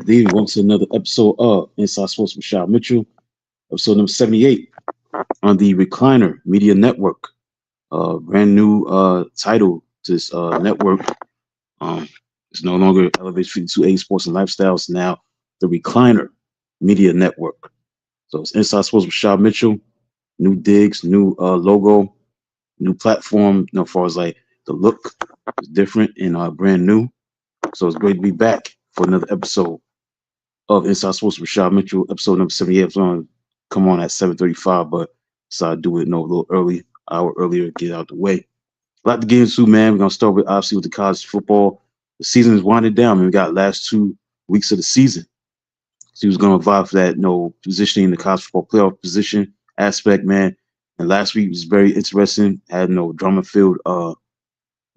They welcome to another episode of Inside Sports with Rashad Mitchell, episode number 78 on the Recliner Media Network. Brand new title to this network. It's no longer Elevate 52A Sports and Lifestyles, now the Recliner Media Network. So it's Inside Sports with Rashad Mitchell, new digs, new logo, new platform. As far as like the look is different and brand new. So it's great to be back for another episode of Inside Sports with Rashad Mitchell, episode number 78. It's going to come on at 7:35, but decided to do it a little early, hour earlier, get out the way. A lot to get into, man. We're going to start with, obviously, with the college football. The season is winding down, man. We got last 2 weeks of the season. So he was going to vie for that, positioning in the college football playoff position aspect, man. And last week was very interesting. Had drama-filled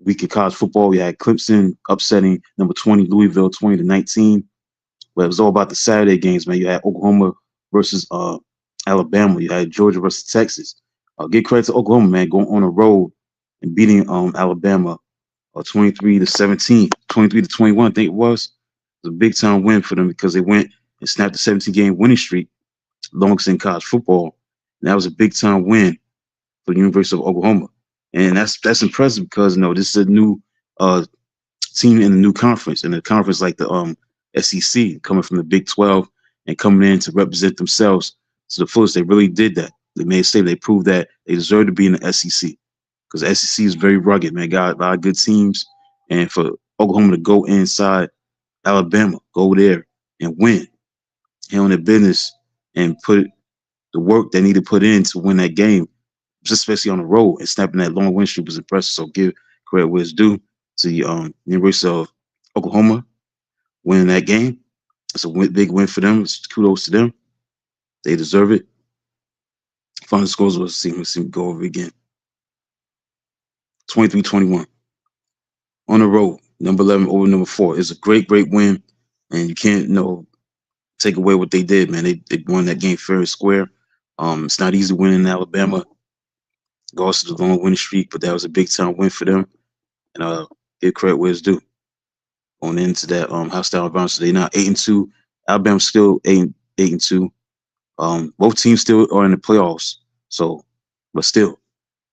week of college football. We had Clemson upsetting number 20 Louisville 20-19. But it was all about the Saturday games, man. You had Oklahoma versus Alabama. You had Georgia versus Texas. Give credit to Oklahoma, man, going on the road and beating Alabama 23-17, 23-21, I think it was. It was a big time win for them because they went and snapped the 17-game winning streak, longest in college football. And that was a big time win for the University of Oklahoma. And that's impressive because this is a new team in the new conference, and the conference like the SEC, coming from the Big 12 and coming in to represent themselves to the fullest. They really did that. They made a statement. They proved that they deserve to be in the SEC because the SEC is very rugged, man. Got a lot of good teams, and for Oklahoma to go inside Alabama, go there and win, handle their business, and put the work they need to put in to win that game, just especially on the road and snapping that long win streak was impressive. So give credit where it's due to the University of Oklahoma winning that game. It's a big win for them. It's kudos to them. They deserve it. Final scores was see go over again. 23-21 on the road. Number 11 over number 4. It's a great win, and you can't take away what they did, man. They won that game fair and square. It's not easy winning in Alabama. Goes to the long winning streak, but that was a big time win for them. And give credit where it's due. Going into that hostile environment, so they're now 8-2 Alabama's still 8-2. Both teams still are in the playoffs. So, but still,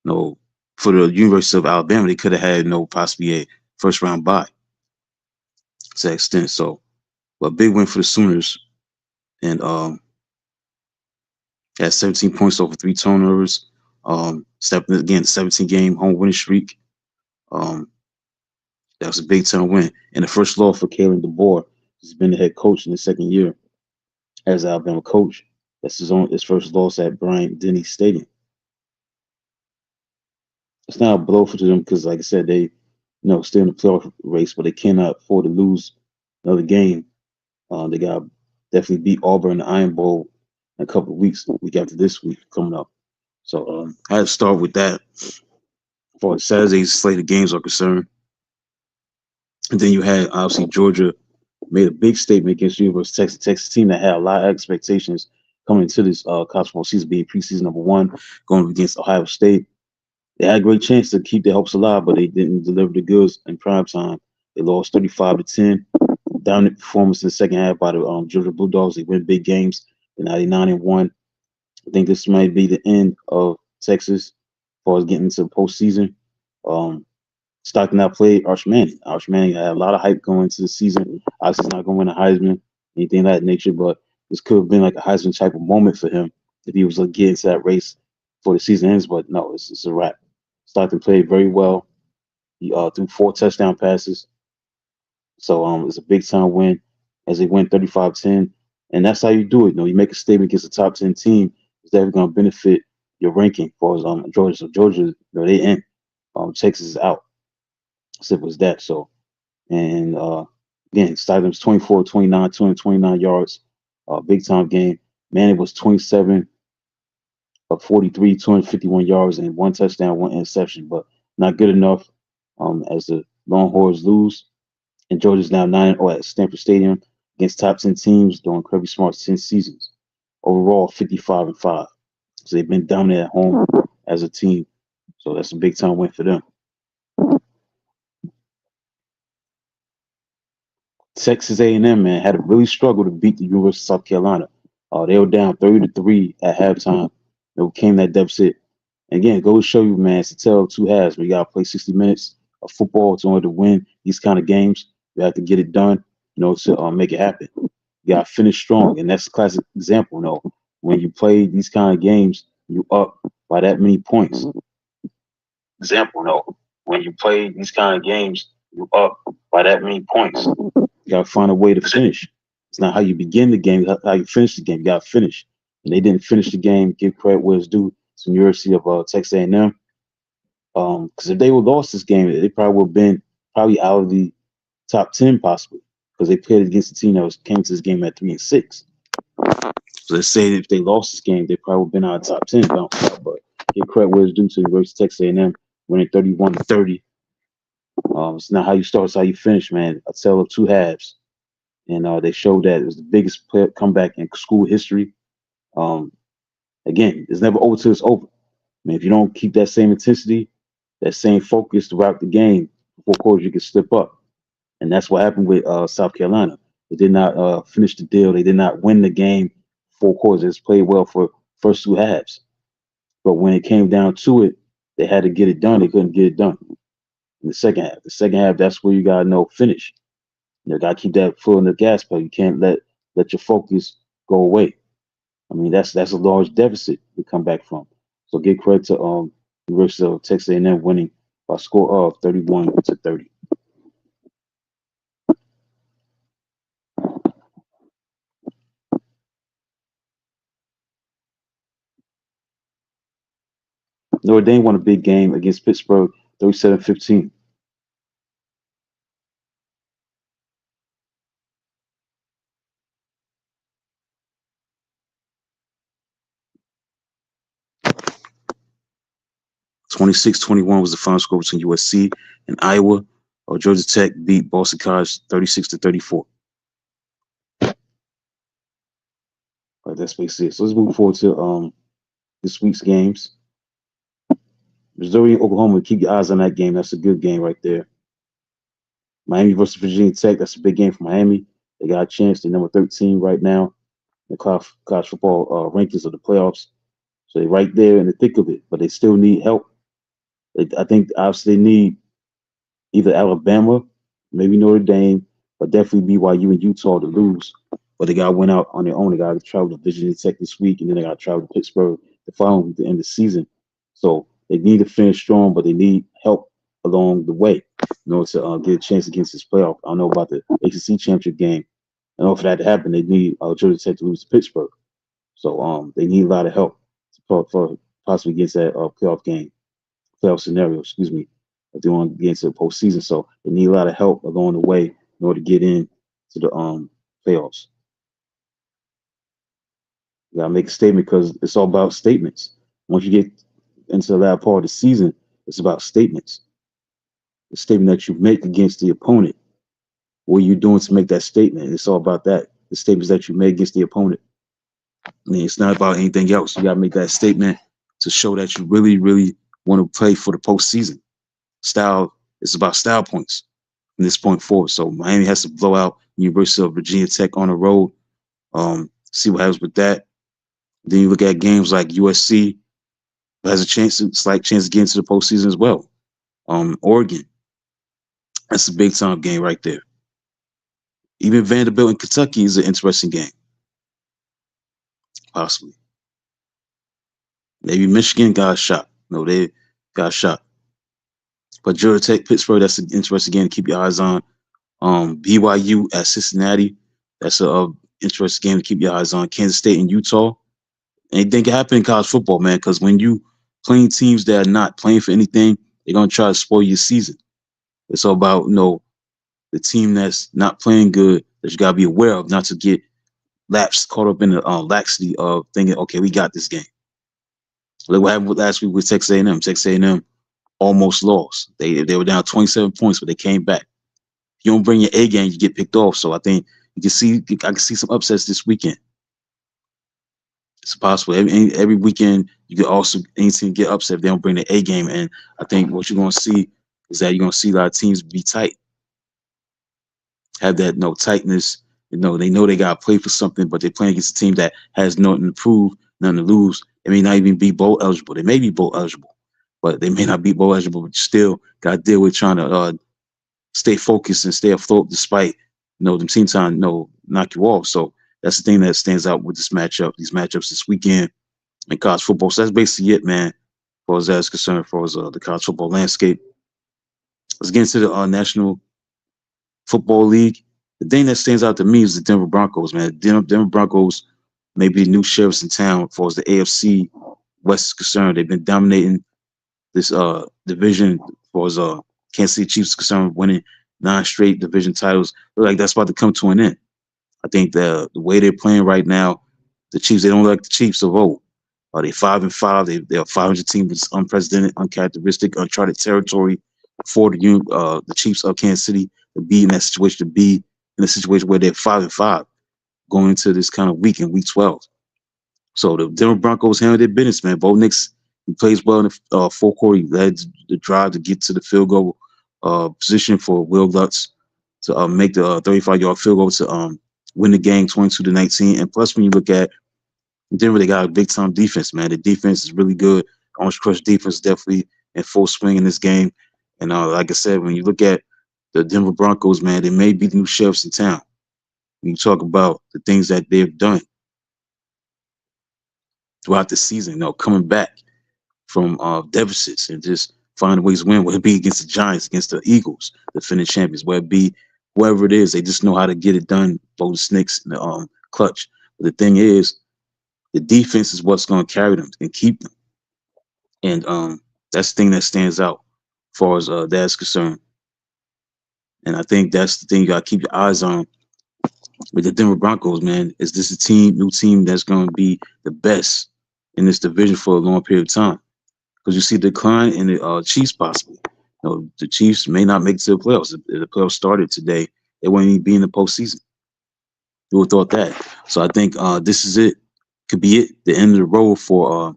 no, for the University of Alabama, they could have had no possibly a first round bye to that extent. So, but big win for the Sooners, and had 17 points over 3 turnovers. Stepping again, 17-game home winning streak. Um, that was a big time win, and the first loss for Kalen DeBoer. He's been the head coach in his second year as Alabama coach. That's his first loss at Bryant Denny Stadium. It's not a blow for them because, like I said, they still in the playoff race, but they cannot afford to lose another game. They got definitely beat Auburn in the Iron Bowl in a couple of weeks, week after this week coming up. So I had to start with that for Saturday's slate of games are concerned. And then you had obviously Georgia made a big statement against University of Texas. Texas team that had a lot of expectations coming into this college football season, being preseason number one, going against Ohio State. They had a great chance to keep their hopes alive, but they didn't deliver the goods in prime time. They lost 35-10. Dominant performance in the second half by the Georgia Bulldogs. They win big games. They're 99-1. I think this might be the end of Texas as far as getting into the postseason. Stockton now played Arch Manning. Arch Manning had a lot of hype going into the season. Obviously, he's not going to win a Heisman, anything of that nature, but this could have been like a Heisman type of moment for him if he was to get into that race before the season ends. But no, it's a wrap. Stockton played very well. He threw 4 touchdown passes. So it's a big time win as they win 35-10. And that's how you do it. You make a statement against a top 10 team. It's definitely going to benefit your ranking for Georgia. So Georgia, they in. Texas is out. Simple as that. So, and again, Stidham's 24, 29, 229 yards. Big time game. Manning was 27 of 43, 251 yards, and 1 touchdown, 1 interception, but not good enough as the Longhorns lose. And Georgia's now 9-0 at Stanford Stadium against top 10 teams during Kirby Smart's 10 seasons. Overall, 55-5. So they've been dominant at home as a team. So that's a big time win for them. Texas A&M, man, had to really struggle to beat the University of South Carolina. They were down 30-3 at halftime. They came that deficit. And again, go to show you, man, it's a tale of two halves. We got to play 60 minutes of football in order to win these kind of games. You have to get it done, to make it happen. You got to finish strong. And that's a classic example, when you play these kind of games, you up by that many points. Example, when you play these kind of games, you up by that many points. You got to find a way to finish. It's not how you begin the game, how you finish the game. You got to finish. And they didn't finish the game. Give credit where it's due to the University of Texas A&M. Because if they would lost this game, they probably would have been out of the top 10 possibly, because they played against a team that came to this game at 3-6. So let's say if they lost this game, they probably would have been out of top 10. But give credit where it's due to the University of Texas A&M, winning 31-30. It's not how you start, it's how you finish, man. A tale of two halves. And they showed that it was the biggest comeback in school history. Again, it's never over till it's over. I mean, if you don't keep that same intensity, that same focus throughout the game, before quarters, you can slip up. And that's what happened with South Carolina. They did not finish the deal. They did not win the game 4 quarters. They just played well for first 2 halves. But when it came down to it, they had to get it done. They couldn't get it done in the second half. The second half, that's where you got to finish. You got to keep that foot on the gas pedal. You can't let your focus go away. I mean, that's a large deficit to come back from. So give credit to University of Texas A&M winning by a score of 31-30. Notre Dame won a big game against Pittsburgh, 37-15. (26-21) was the final score between USC and Iowa. Georgia Tech beat Boston College 36-34. That's basically it. So let's move forward to this week's games. Missouri and Oklahoma, keep your eyes on that game. That's a good game right there. Miami versus Virginia Tech, that's a big game for Miami. They got a chance. They're number 13 right now in the college football rankings of the playoffs. So they're right there in the thick of it, but they still need help. I think obviously they need either Alabama, maybe Notre Dame, but definitely BYU and Utah to lose. But they got to win out on their own. They got to travel to Virginia Tech this week, and then they got to travel to Pittsburgh the following week to end the season. So they need to finish strong, but they need help along the way in order to get a chance against this playoff. I don't know about the ACC championship game. In order for that to happen, they need Georgia Tech to lose to Pittsburgh. So they need a lot of help for possibly against that playoff scenario, excuse me, if they want to get into the postseason. So they need a lot of help along the way in order to get in to the playoffs. You gotta make a statement because it's all about statements. Once you get into the latter part of the season, it's about statements. The statement that you make against the opponent. What are you doing to make that statement? It's all about that. The statements that you make against the opponent. I mean, it's not about anything else. You gotta make that statement to show that you really, really want to play for the postseason. Style, it's about style points from this point forward. So Miami has to blow out University of Virginia Tech on the road. See what happens with that. Then you look at games like USC has a chance, slight chance to get into the postseason as well. Oregon, that's a big time game right there. Even Vanderbilt and Kentucky is an interesting game, possibly. Maybe Michigan got a shot. No, they got a shot. But Georgia Tech, Pittsburgh, that's an interesting game to keep your eyes on. BYU at Cincinnati, that's a interesting game to keep your eyes on. Kansas State and Utah. Anything can happen in college football, man, because when you playing teams that are not playing for anything, they're gonna try to spoil your season. It's all about, the team that's not playing good that you gotta be aware of, not to get caught up in the laxity of thinking, okay, we got this game. Look what happened last week with Texas A&M. Texas A&M almost lost. They were down 27 points, but they came back. If you don't bring your A game, you get picked off. So I think I can see some upsets this weekend. It's possible. Every weekend, you could also any team get upset if they don't bring the A game. And I think what you're going to see is that you're going to see a lot of teams be tight, have that tightness. They know they got to play for something, but they're playing against a team that has nothing to prove, nothing to lose. They may not even be bowl eligible. They may be bowl eligible, but they may not be bowl eligible. But you still got to deal with trying to stay focused and stay afloat despite them teams trying to knock you off. So that's the thing that stands out with these matchups this weekend in college football. So that's basically it, man, as far as that's concerned, for the college football landscape. Let's get into the National Football League. The thing that stands out to me is the Denver Broncos, man. Denver Broncos may be the new sheriffs in town as far as the AFC West is concerned. They've been dominating this division as far as Kansas City Chiefs is concerned, winning 9 straight division titles. Look like that's about to come to an end. I think the way they're playing right now, the Chiefs, they don't like the Chiefs of old. They 5-5. They're a 500 team. It's unprecedented, uncharacteristic, uncharted territory for the Chiefs of Kansas City to be in that situation, to be in a situation where they're 5-5 going into this kind of week in week 12. So the Denver Broncos handle their business, man. Bo Nix, he plays well in the fourth quarter. He led the drive to get to the field goal position for Will Lutz to make the 35-yard field goal to win the game 22-19. And plus, when you look at Denver, they got a big time defense, man. The defense is really good. Orange Crush defense definitely in full swing in this game. And like I said, when you look at the Denver Broncos, man, they may be the new sheriffs in town. When you talk about the things that they've done throughout the season, coming back from deficits and just finding ways to win, whether it be against the Giants, against the Eagles, the defending champions, whether it be whoever it is, they just know how to get it done, blow the snakes in the clutch. But the thing is, the defense is what's going to carry them and keep them. And that's the thing that stands out as far as that's concerned. And I think that's the thing you got to keep your eyes on with the Denver Broncos, man. Is this a new team that's going to be the best in this division for a long period of time? Because you see decline in the Chiefs possibly. The Chiefs may not make it to the playoffs. If the playoffs started today, they wouldn't even be in the postseason. Who would have thought that? So I think this is it. Could be it. The end of the road for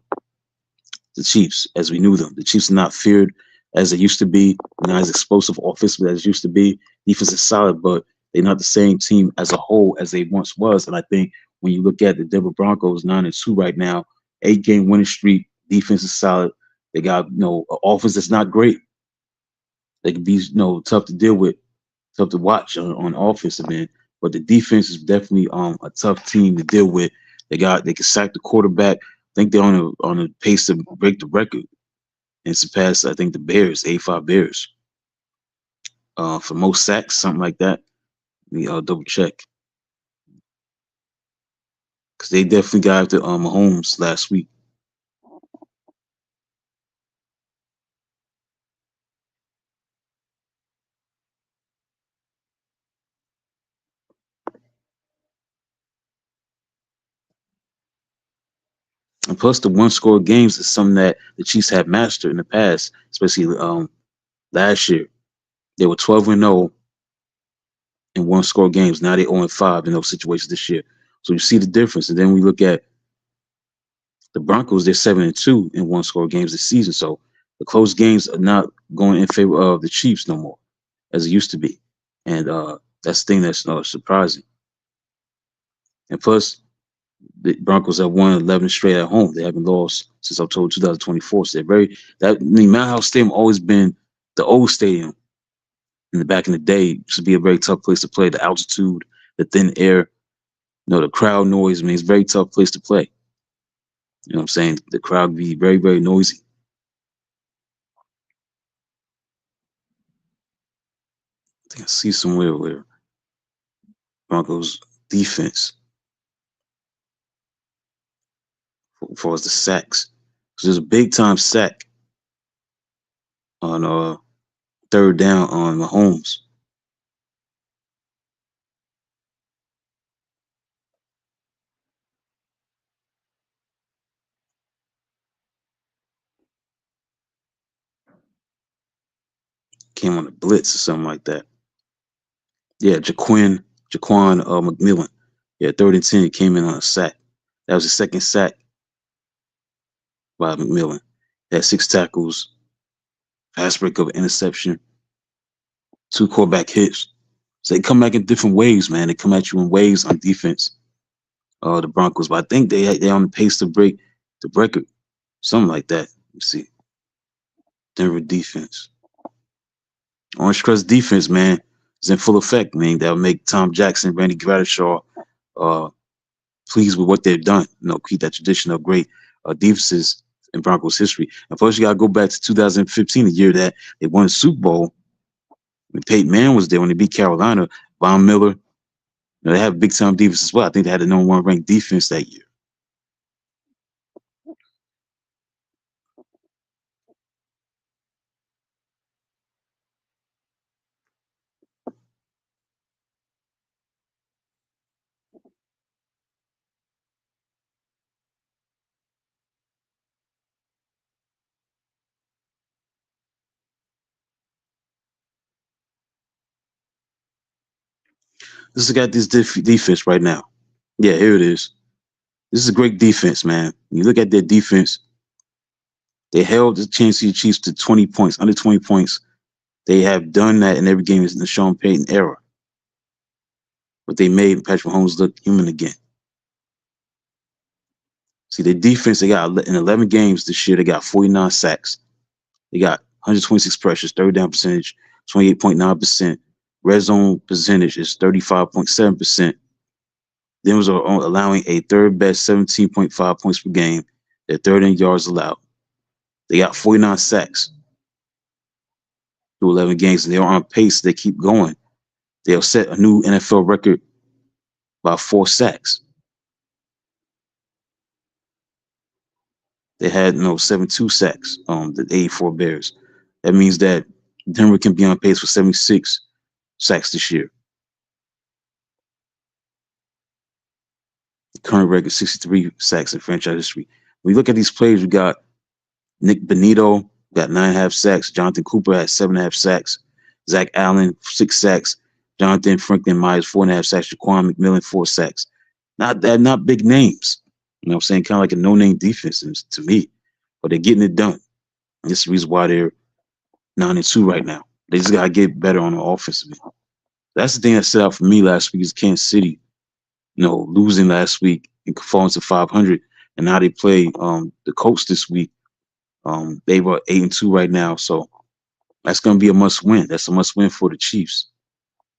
the Chiefs as we knew them. The Chiefs are not feared as they used to be, not as explosive offensively as it used to be. Defense is solid, but They're not the same team as a whole as they once was. And I think when you look at the Denver Broncos 9-2 right now, 8-game winning streak, defense is solid. They got an offense that's not great. They can be tough to deal with, tough to watch on offensive end. But the defense is definitely a tough team to deal with. They can sack the quarterback. I think they're on a pace to break the record and surpass, I think, the Bears, 85 Bears, for most sacks, something like that. Let me double check, because they definitely got after Mahomes last week. And plus, the one-score games is something that the Chiefs have mastered in the past, especially last year. They were 12-0 in one-score games. Now they're 0-5 in those situations this year. So you see the difference. And then we look at the Broncos, they're 7-2 in one-score games this season. So the close games are not going in favor of the Chiefs no more, as it used to be. And that's the thing that's surprising. And plus, the Broncos have won 11 straight at home. They haven't lost since October 2024. So they're Mount House Stadium always been the old stadium in the back in the day. It used to be a very tough place to play. The altitude, the thin air, the crowd noise. I mean, it's a very tough place to play. You know what I'm saying? The crowd be very, very noisy. I think I see somewhere where Broncos defense, as far as the sacks. So there's a big time sack on third down on Mahomes. Came on a blitz or something like that. Yeah, Jaquan McMillan. Yeah, 3rd and 10, he came in on a sack. That was his second sack by McMillan. He had 6 tackles, pass breakup, interception, 2 quarterback hits. So they come back in different ways, man. They come at you in waves on defense. The Broncos, but I think they're on the pace to break the record, something like that. Let's see, Denver defense, Orange Crest defense, man, is in full effect. Man, that'll make Tom Jackson, Randy Gradishaw, uh, pleased with what they've done. Keep that tradition of great defenses in Broncos history. And plus, you got to go back to 2015, the year that they won the Super Bowl. When Peyton Manning was there, when they beat Carolina, Von Miller. They have big time defense as well. I think they had the #1 ranked defense that year. This has got this defense right now. Yeah, here it is. This is a great defense, man. When you look at their defense, they held the Kansas City Chiefs to 20 points, under 20 points. They have done that in every game in the Sean Payton era. But they made Patrick Mahomes look human again. See, their defense, they got in 11 games this year, they got 49 sacks. They got 126 pressures, third down percentage, 28.9%. Red zone percentage is 35.7%. Then was allowing a third best 17.5 points per game. Their third in yards allowed. They got 49 sacks through 11 games, and they're on pace. They keep going. They'll set a new NFL record by 4 sacks. They had 72 sacks on the 84 Bears. That means that Denver can be on pace for 76 sacks this year. The current record 63 sacks in franchise history. When you look at these players, we got Nick Benito got 9.5 sacks. Jonathan Cooper had 7.5 sacks. Zach Allen 6 sacks. Jonathan Franklin Myers 4.5 sacks. Jaquan McMillan 4 sacks. Not big names. You know what I'm saying? Kind of like a no-name defense to me, but they're getting it done. And this is the reason why they're 9-2 right now. They just gotta get better on the offensive end. That's the thing that stood out for me last week is Kansas City, losing last week and falling to 500, and now they play the Colts this week. They were 8-2 right now, so that's going to be a must win. That's a must win for the Chiefs.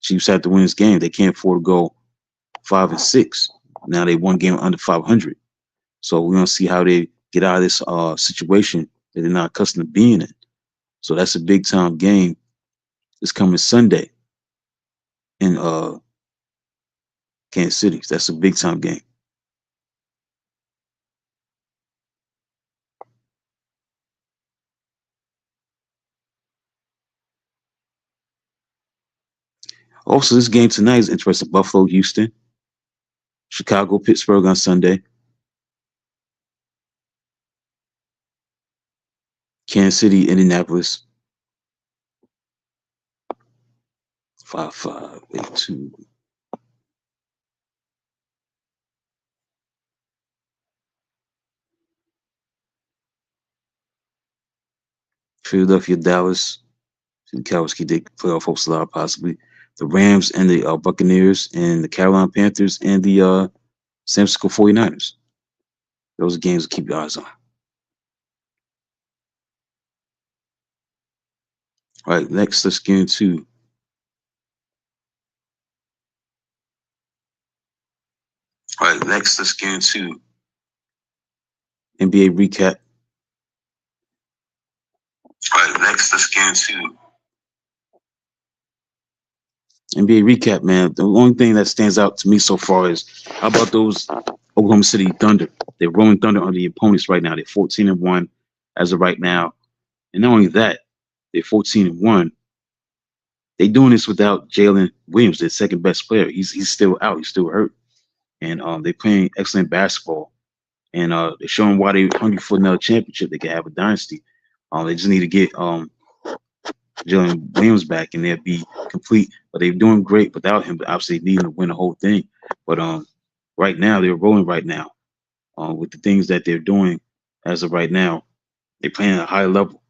Chiefs have to win this game. They can't afford to go 5-6. Now they one game under 500. So we're gonna see how they get out of this situation that they're not accustomed to being in. So that's a big time game. It's coming Sunday in Kansas City. That's a big time game. Also, this game tonight is interesting. Buffalo, Houston, Chicago, Pittsburgh on Sunday, Kansas City, Indianapolis, 5-5, 8-2. Philadelphia, Dallas. The Cowboys keep their playoff hopes alive, possibly. The Rams and the Buccaneers and the Carolina Panthers and the San Francisco 49ers. Those are games to keep your eyes on. All right, next let's get into NBA recap. NBA recap, man. The only thing that stands out to me so far is how about those Oklahoma City Thunder? They're rolling thunder on the opponents right now. They're 14-1 as of right now. And not only that, they're 14-1. They're doing this without Jalen Williams, their second best player. He's still out. He's still hurt. And they're playing excellent basketball. And they're showing why they're hungry for another championship. They can have a dynasty. They just need to get Jalen Williams back and they'll be complete. But they're doing great without him. But obviously, needing to win the whole thing. But right now, they're rolling right now with the things that they're doing as of right now. They're playing at a high level.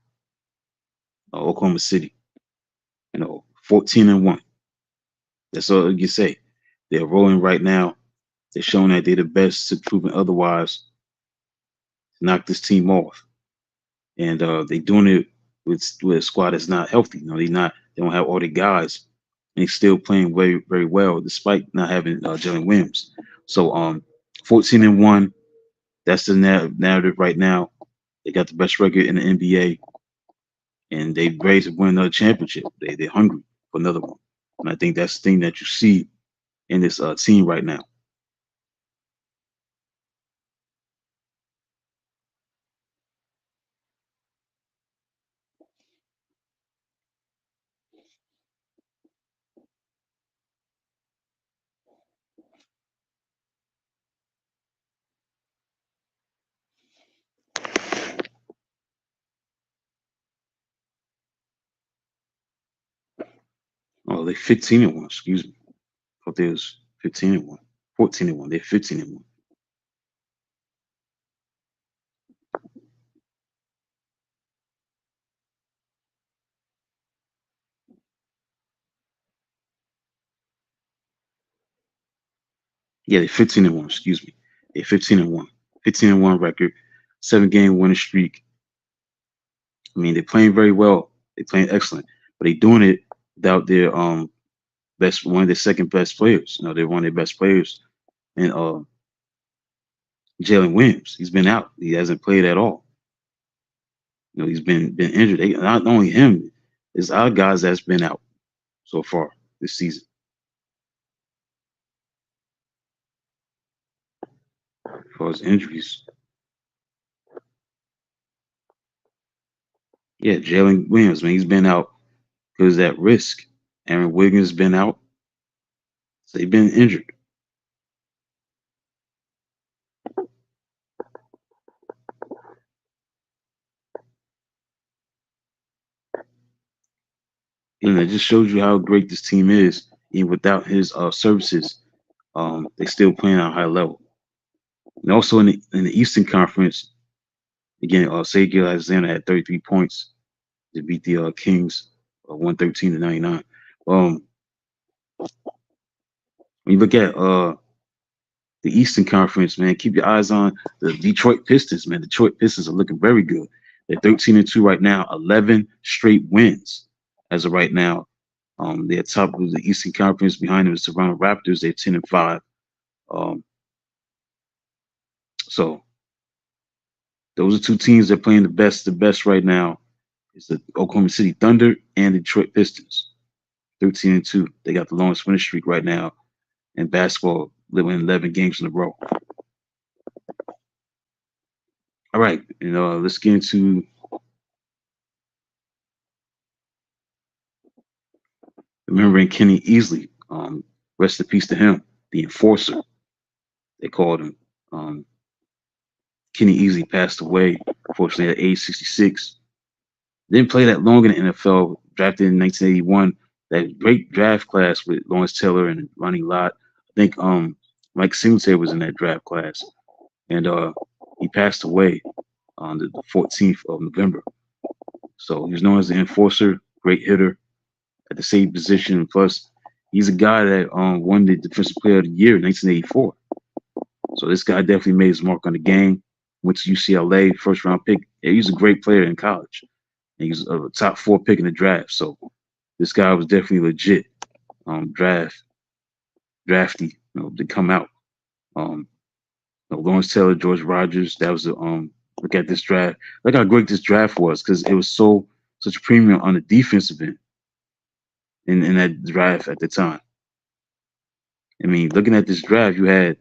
Oklahoma City, 14-1. That's all you can say. They're rolling right now. They're showing that they're the best to prove otherwise to knock this team off. And they're doing it with a squad that's not healthy. They don't have all the guys. And they're still playing very, very well despite not having Jalen Williams. So 14-1, that's the narrative right now. They got the best record in the NBA, and they're ready to win another championship. They're hungry for another one. And I think that's the thing that you see in this team right now. Oh, they're 15-1. Excuse me. I thought they was 15-1, 14-1. They're 15-1. Yeah, they're 15-1. Excuse me. They're 15-1. 15-1 record, 7-game winning streak. I mean, they're playing very well. They're playing excellent, but they're doing it without their one of their second best players. They're one of their best players, and Jalen Williams. He's been out. He hasn't played at all. He's been injured. Not only him, there's other guys that's been out so far this season. As far as injuries, yeah, Jalen Williams, man, he's been out because of that risk. Aaron Wiggins been out. So they've been injured. And it just shows you how great this team is. Even without his services, they still playing at a high level. And also in the Eastern Conference, again, Sergio Alexander had 33 points to beat the Kings 113-99. When you look at the Eastern Conference, man, keep your eyes on the Detroit Pistons, man. Detroit Pistons are looking very good. They're 13-2 right now, 11 straight wins as of right now. They're top of the Eastern Conference. Behind them is the Toronto Raptors. They're 10-5. Um, so those are two teams that are playing the best right now. Is the Oklahoma City Thunder and the Detroit Pistons. 13-2. They got the longest winning streak right now in basketball, winning 11 games in a row. All right, let's get into remembering Kenny Easley. Rest in peace to him, the enforcer. They called him. Um, Kenny Easley passed away, unfortunately, at age 66. Didn't play that long in the NFL. Drafted in 1981. That great draft class with Lawrence Taylor and Ronnie Lott. I think Mike Singletary was in that draft class, and he passed away on the 14th of November. So he's known as the enforcer, great hitter at the same position. Plus, he's a guy that won the Defensive Player of the Year in 1984. So this guy definitely made his mark on the game. Went to UCLA, first round pick. Yeah, he was a great player in college. And he was a top 4 pick in the draft. So this guy was definitely legit. Drafty, to come out. Um, Lawrence Taylor, George Rogers. That was the look at this draft. Look how great this draft was because it was such a premium on the defensive end in that draft at the time. I mean, looking at this draft, you had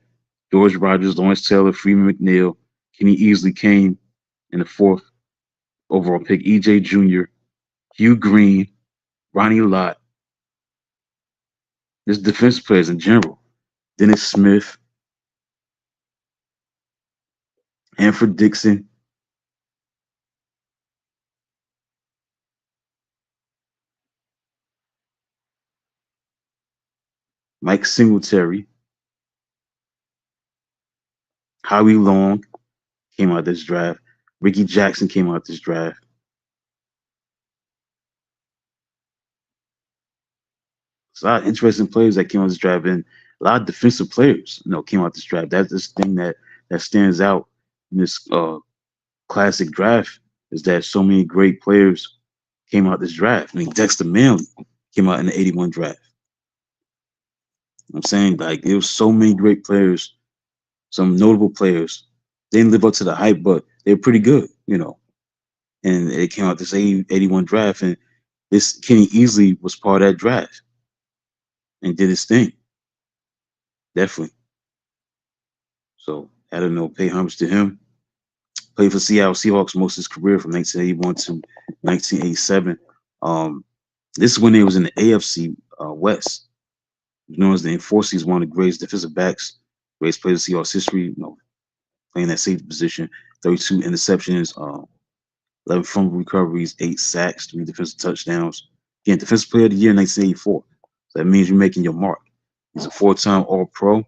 George Rogers, Lawrence Taylor, Freeman McNeil, Kenny Easley came in the fourth overall pick, EJ Jr., Hugh Green, Ronnie Lott. This defense players in general. Dennis Smith, Hanford Dixon, Mike Singletary, Howie Long came out this draft. Ricky Jackson came out this draft. It's a lot of interesting players that came out this draft, and a lot of defensive players, came out this draft. That's this thing that stands out in this classic draft is that so many great players came out this draft. I mean, Dexter Manley came out in the 81 draft. I'm saying like there was so many great players, some notable players. They didn't live up to the hype, but they were pretty good. And it came out this 81 draft, and this Kenny Easley was part of that draft and did his thing. Definitely. So I don't know, pay homage to him. Played for Seattle Seahawks most of his career from 1981 to 1987. Um, this is when they was in the AFC West. Known as the Enforcer, he's one of the greatest defensive backs, greatest players in Seahawks history. Playing that safety position, 32 interceptions, 11 fumble recoveries, 8 sacks, 3 defensive touchdowns. Again, Defensive Player of the Year in 1984. So that means you're making your mark. He's a 4-time All-Pro,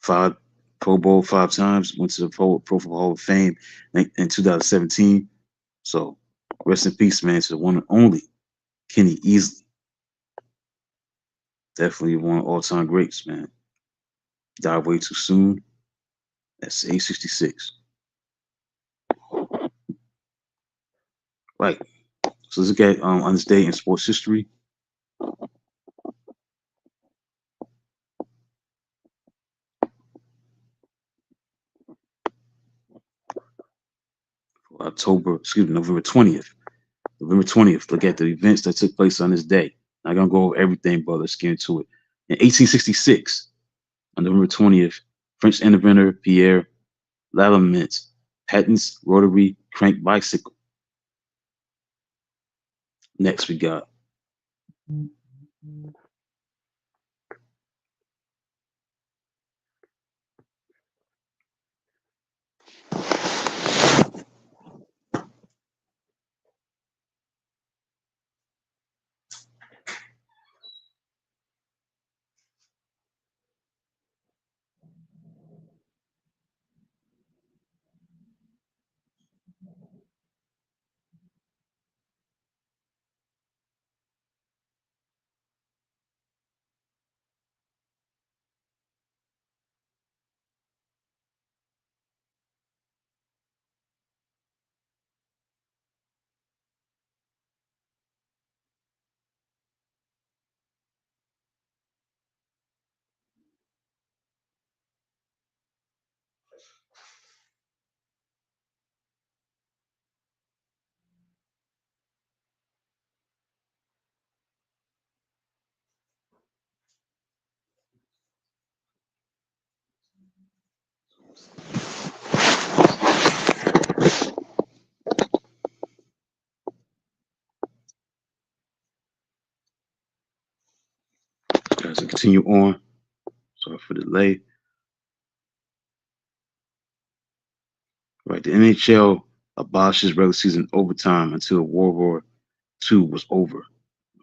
5 Pro Bowl 5 times, went to the Pro Football Hall of Fame in 2017. So rest in peace, man, to the one and only Kenny Easley. Definitely one of all-time greats, man. Died way too soon. That's age 66. Right. So let's look at on this day in sports history. November 20th. November 20th. Look at the events that took place on this day. Not gonna go over everything, but let's get into it. In 1866, on November 20th, French inventor Pierre Lallemand patents rotary crank bicycle. Next, we got right, so continue on. Sorry for the delay. Right, the NHL abolishes regular season overtime until World War II was over.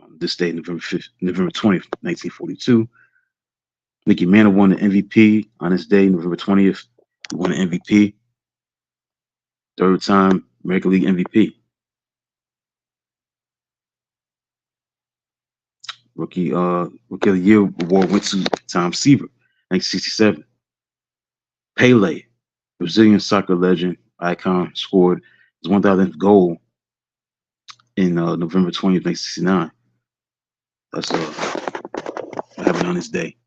On this day, November 20th, 1942, Mickey Mantle won the MVP on this day, November 20th. He won the MVP, third time American League MVP. Rookie of the Year award went to Tom Seaver, 1967. Pele, Brazilian soccer legend, icon, scored his 1,000th goal in November 20th, 1969. That's what happened on this day.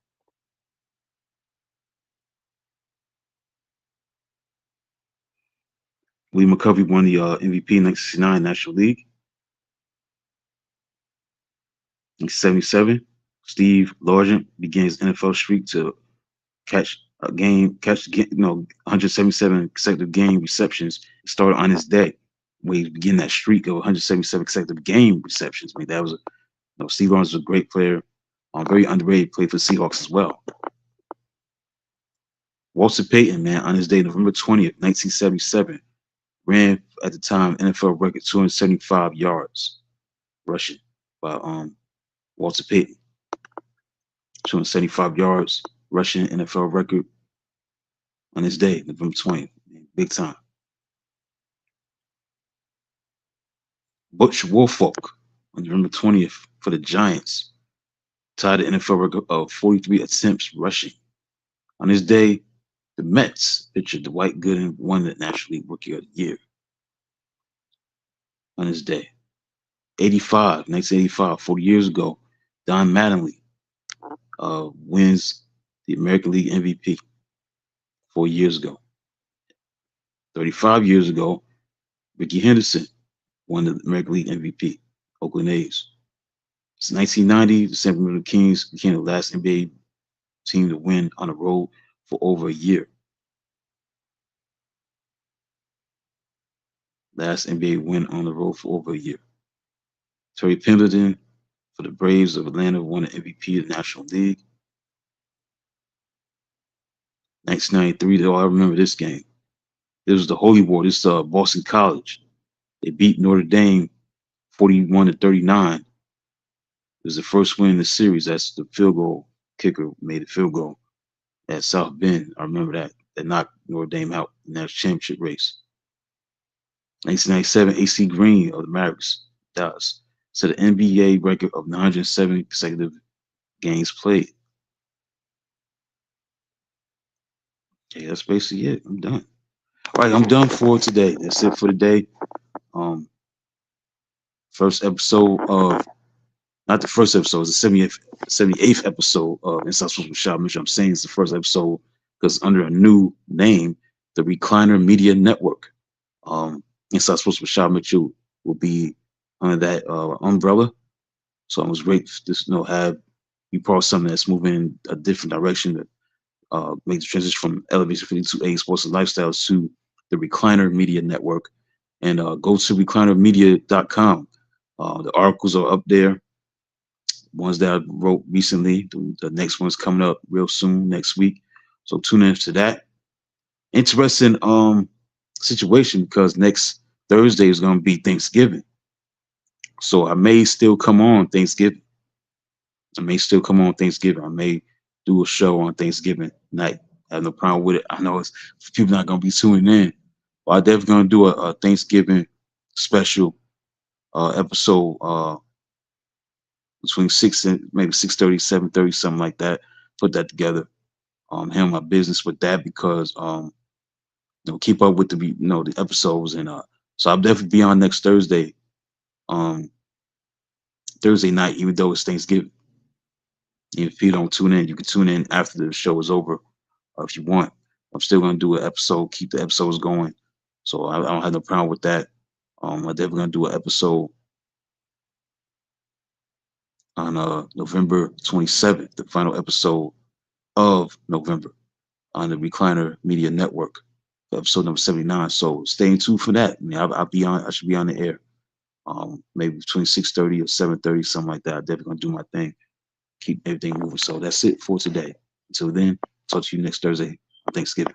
Lee McCovey won the MVP in 1969 National League. In 1977, Steve Largent began his NFL streak to catch 177 consecutive game receptions. It started on this day where he began that streak of 177 consecutive game receptions. I mean, that was Steve Largent was a great player, very underrated, played for the Seahawks as well. Walter Payton, man, on his day, November 20th, 1977, ran at the time NFL record 275 yards rushing by Walter Payton. 275 yards rushing NFL record on this day, November 20th. Big time. Butch Wolfolk on November 20th for the Giants tied the NFL record of 43 attempts rushing. On this day, the Mets pitcher Dwight Gooden won the National League Rookie of the Year. On this day, 1985, 40 years ago, Don Mattingly wins the American League MVP 4 years ago. 35 years ago, Rickey Henderson won the American League MVP, Oakland A's. It's 1990, the Sacramento Kings became the last NBA team to win on the road for over a year. Last NBA win on the road for over a year. Terry Pendleton for the Braves of Atlanta won the MVP of the National League. 1993, I remember this game. It was the Holy War. This Boston College. They beat Notre Dame 41-39. It was the first win in the series. That's the field goal kicker made a field goal at South Bend. I remember that. That knocked Notre Dame out in that championship race. 1997, AC Green of the Mavericks, Dallas, set an NBA record of 907 consecutive games played. Okay, that's basically it. I'm done. All right, I'm done for today. That's it for today. First episode of, not the first episode, it's the 78th episode of Inside Sports with Rashad Mitchell. I'm saying it's the first episode because under a new name, the Recliner Media Network. Inside Sports with Rashad Mitchell will be under that umbrella. So it was great to have be part of something that's moving in a different direction to make the transition from Elevation 52A Sports and Lifestyles to the Recliner Media Network. And go to reclinermedia.com. The articles are up there. Ones that I wrote recently. The next one's coming up real soon, next week. So tune in to that. Interesting situation because next Thursday is going to be Thanksgiving. So I may still come on Thanksgiving. I may do a show on Thanksgiving night. I have no problem with it. I know it's people not going to be tuning in. But I'm definitely going to do a Thanksgiving special episode between 6 and maybe 6:30, 7:30, something like that. Put that together. Handle my business with that because keep up with the episodes and so I'll definitely be on next Thursday. Thursday night, even though it's Thanksgiving. If you don't tune in, you can tune in after the show is over, if you want. I'm still gonna do an episode, keep the episodes going. So I don't have no problem with that. I'm definitely gonna do an episode on November 27th, the final episode of November on the Recliner Media Network, episode number 79. So stay tuned for that. I mean, I should be on the air. Maybe between 6:30 or 7:30, something like that. I'm definitely gonna do my thing. keep everything moving. So that's it for today. Until then, talk to you next Thursday on Thanksgiving.